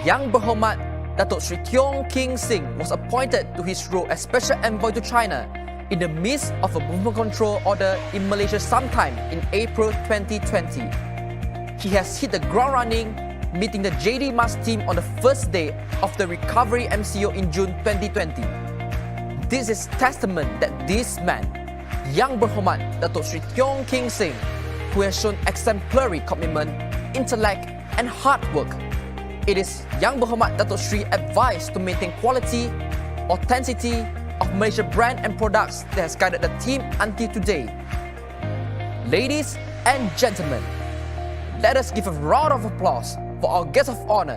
A: Yang Berhormat Datuk Sri Tiong King Sing, was appointed to his role as Special Envoy to China in the midst of a movement control order in Malaysia sometime in April 2020. He has hit the ground running, meeting the JD Mas team on the first day of the recovery MCO in June 2020. This is testament that this man, Yang Berhormat Datuk Sri Tiong King Sing, who has shown exemplary commitment, intellect, and hard work. It is Yang Berhormat Datuk Sri advice to maintain quality, authenticity of Malaysia brand and products that has guided the team until today. Ladies and gentlemen, let us give a round of applause for our guest of honor,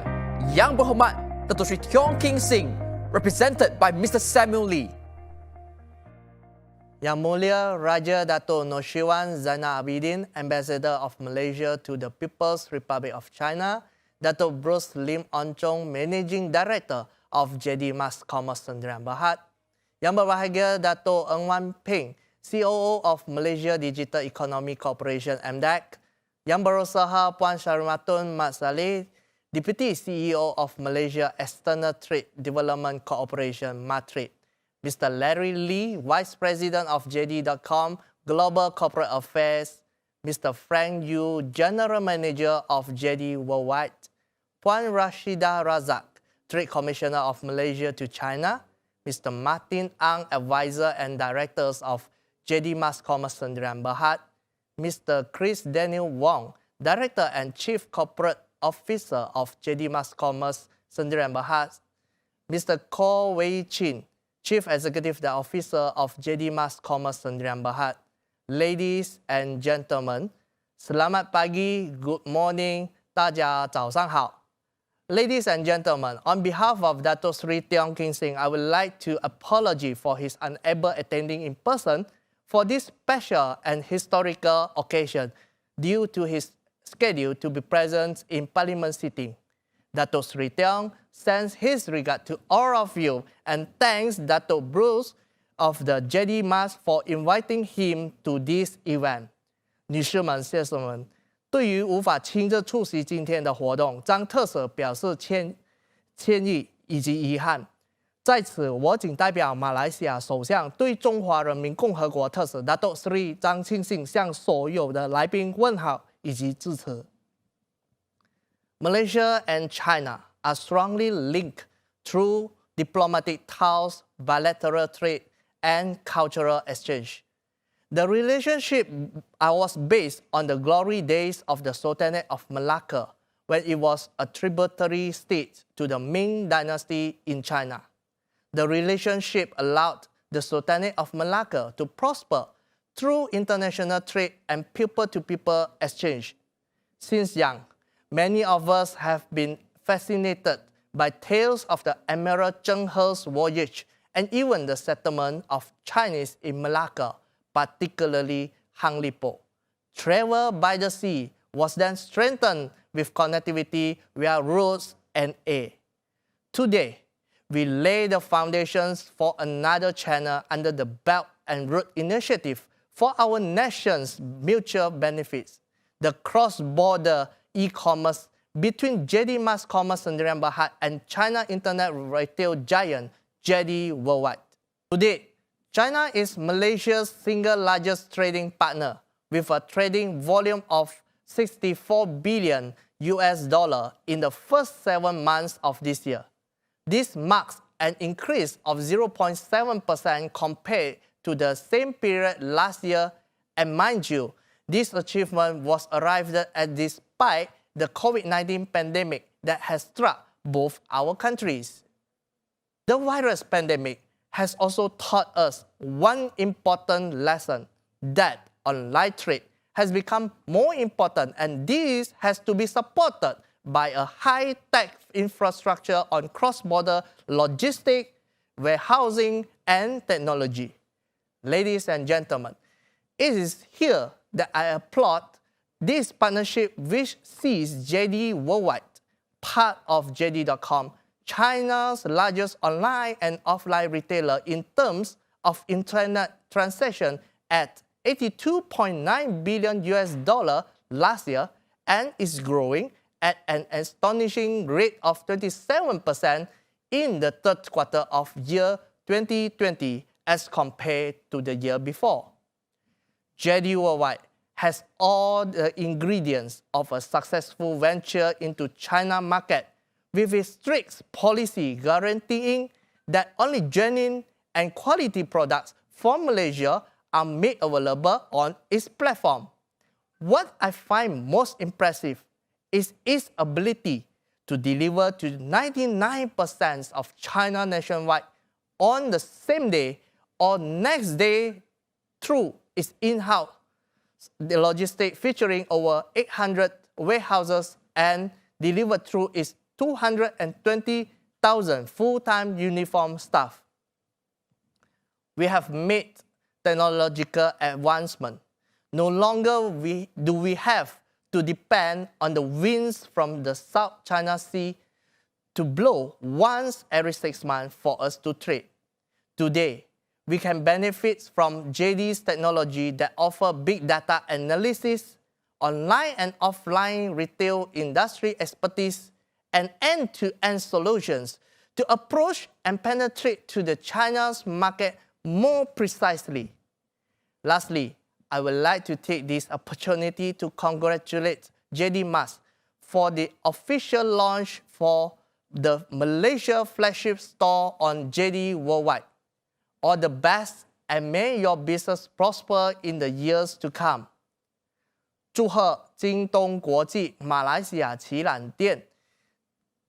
A: Yang Berhormat Dato' Sri Tiong King Sing, represented by Mr. Samuel Lee.
H: Yang Mulia Raja Dato' Nushiwan Zainal Abidin, Ambassador of Malaysia to the People's Republic of China, Dato' Bruce Lim Oncong, Managing Director of JD Mas Commerce Sdn Bhd, Yang Berbahagia Dato' Ng Wan Peng, COO of Malaysia Digital Economy Corporation MDEC, Yang Berusaha Puan Syarimatun Mat Saleh, Deputy CEO of Malaysia External Trade Development Corporation MATRADE, Mr. Larry Lee, Vice President of JD.com Global Corporate Affairs, Mr. Frank Yu, General Manager of JD Worldwide, Puan Rashida Razak, Trade Commissioner of Malaysia to China, Mr. Martin Ang, Advisor and Directors of JD Mas Commerce Sdn Bhd, Mr. Chris Daniel Wong, Director and Chief Corporate Officer of JD Mas Commerce Sdn Bhd, Mr. Ko Wei Chin, Chief Executive Officer of JD Mas Commerce Sdn Bhd. Ladies and gentlemen, selamat pagi, good morning, 大家早上好. Ladies and gentlemen, on behalf of Dato' Sri Tiong King Sing, I would like to apologize for his unable attending in person for this special and historical occasion due to his schedule to be present in Parliament sitting. Dato' Sri Tiong sends his regard to all of you and thanks Dato' Bruce of the JD Mas for inviting him to this event. 女士们、先生们，对于无法亲自出席今天的活动，张特使表示歉意以及遗憾。在此，我谨代表马来西亚首相对中华人民共和国特使Dato' Sri张庆信向所有的来宾问好以及致辞。Malaysia and China are strongly linked through diplomatic ties, bilateral trade, and cultural exchange. The relationship was based on the glory days of the Sultanate of Malacca, when it was a tributary state to the Ming dynasty in China. The relationship allowed the Sultanate of Malacca to prosper through international trade and people-to-people exchange. Since young, many of us have been fascinated by tales of the Admiral Zheng He's voyage and even the settlement of Chinese in Malacca, particularly Hang Lipo. Travel by the sea was then strengthened with connectivity via roads and air. Today, we lay the foundations for another channel under the Belt and Road Initiative for our nation's mutual benefits. The cross-border e-commerce between JD Mas Commerce Sdn Bhd and China internet retail giant JD Worldwide. Today, China is Malaysia's single largest trading partner with a trading volume of $64 billion in the first 7 months of this year. This marks an increase of 0.7% compared to the same period last year, and mind you, this achievement was arrived at despite the COVID-19 pandemic that has struck both our countries. The virus pandemic has also taught us one important lesson, that online trade has become more important, and this has to be supported by a high-tech infrastructure on cross-border logistics, warehousing, and technology. Ladies and gentlemen, it is here that I applaud this partnership which sees JD Worldwide, part of JD.com, China's largest online and offline retailer in terms of internet transaction at $82.9 billion last year, and is growing at an astonishing rate of 27% in the third quarter of year 2020 as compared to the year before. JD Worldwide has all the ingredients of a successful venture into China market, with its strict policy guaranteeing that only genuine and quality products from Malaysia are made available on its platform. What I find most impressive is its ability to deliver to 99% of China nationwide on the same day or next day through its in-house the logistics featuring over 800 warehouses and delivered through its 220,000 full-time uniform staff. We have made technological advancement. No longer do we have to depend on the winds from the South China Sea to blow once every 6 months for us to trade. Today, we can benefit from JD's technology that offer big data analysis, online and offline retail industry expertise, and end-to-end solutions to approach and penetrate to the China's market more precisely. Lastly, I would like to take this opportunity to congratulate JD Mars for the official launch for the Malaysia flagship store on JD Worldwide. All the best and may your business prosper in the years to come. 祝贺京东国际马来西亚旗舰店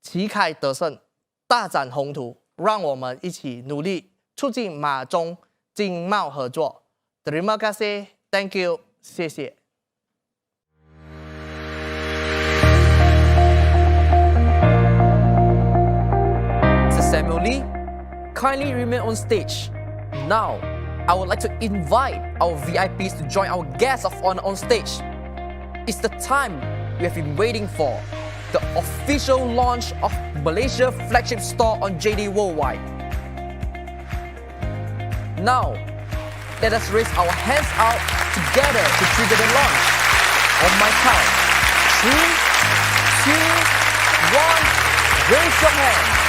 H: 旗开得胜，大展宏图，让我们一起努力促进马中经贸合作。Terima kasih, thank you, 谢谢。
A: Mr. Samuel Lee, kindly remain on stage. Now, I would like to invite our VIPs to join our guests of honor on stage. It's the time we have been waiting for, the official launch of Malaysia flagship store on JD Worldwide. Now, let us raise our hands out together to trigger the launch. On my count, 3, 2, 1, raise your hands.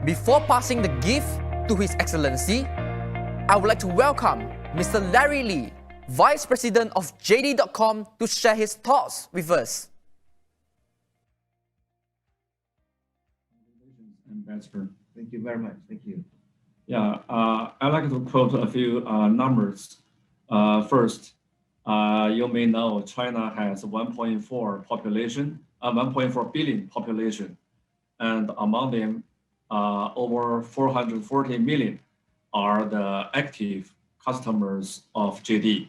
A: Before passing the gift to His Excellency, I would like to welcome Mr. Larry Lee, Vice President of JD.com, to share his thoughts with us.
I: Ambassador.
G: Thank you very much. Thank you.
I: Yeah, I'd like to quote a few numbers. First, you may know China has 1.4 billion population, and among them, over 440 million are the active customers of JD.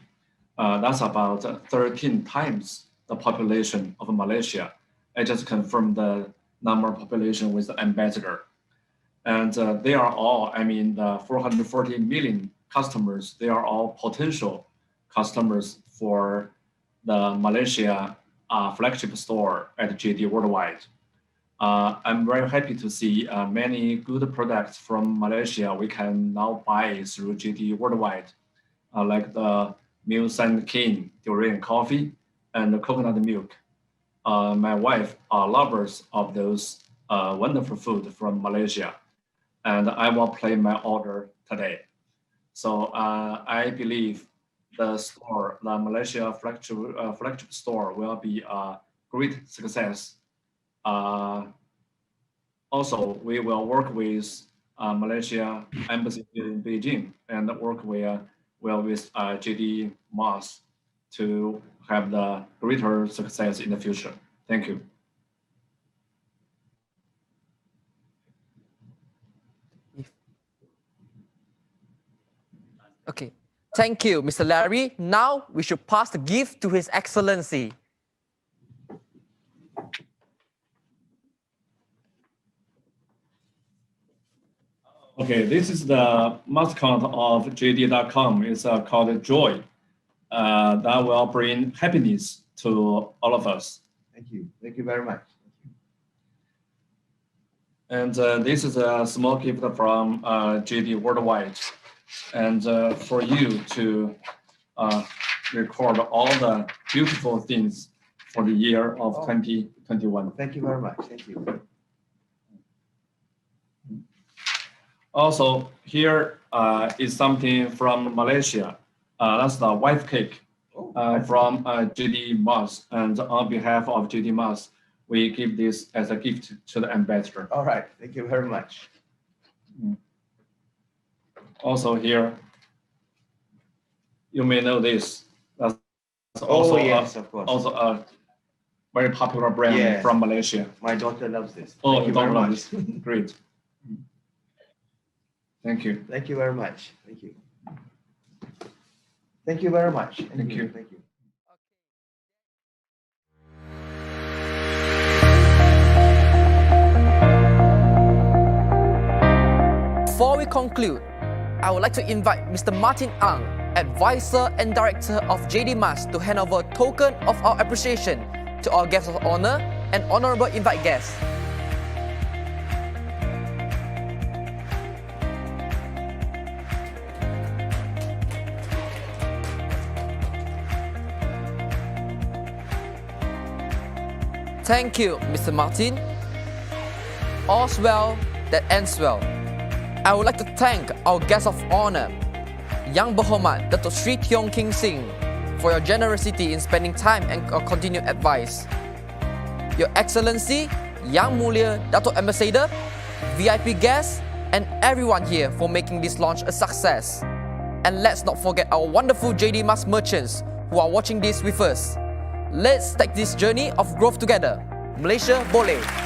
I: That's about 13 times the population of Malaysia. I just confirmed the number of population with the ambassador. And they are all, the 440 million customers, they are all potential customers for the Malaysia flagship store at JD Worldwide. I'm very happy to see many good products from Malaysia we can now buy through JD Worldwide, like the Mills and King durian coffee and the coconut milk. My wife are lovers of those wonderful food from Malaysia, and I will place my order today. So I believe the store, the Malaysia flagship store, will be a great success. Also, we will work with Malaysia Embassy in Beijing and work with JD Mars to have the greater success in the future. Thank you.
A: Okay. Thank you, Mr. Larry. Now we should pass the gift to His Excellency.
I: Okay, this is the mascot of JD.com. It's called Joy. That will bring happiness to all of us.
G: Thank you. Thank you very much.
I: And this is a small gift from JD Worldwide. And for you to record all the beautiful things for the year of 2021.
G: Thank you very much. Thank you.
I: Also, here is something from Malaysia. That's the wife cake from JD Mas. And on behalf of JD Mas, we give this as a gift to the ambassador.
G: All right. Thank you very much.
I: Also here, you may know this. That's also
G: yes, of course.
I: Also a very popular brand
G: Yes.
I: from Malaysia.
G: My daughter loves this.
I: Oh,
G: Thank you very
I: don't
G: much.
I: worry. Great. Thank you.
G: Thank you very much. Thank you. Thank you very much.
I: Thank you.
G: Thank you.
A: Before we conclude, I would like to invite Mr. Martin Ang, Advisor and Director of JD Mas, to hand over a token of our appreciation to our guests of honor and honorable invite guests. Thank you, Mr. Martin. All's well that ends well. I would like to thank our guest of honor, Yang Berhormat Datuk Sri Tiong King Sing, for your generosity in spending time and continued advice. Your Excellency, Yang Mulia Datuk Ambassador, VIP guests, and everyone here for making this launch a success. And let's not forget our wonderful JD Mas merchants who are watching this with us. Let's take this journey of growth together. Malaysia boleh!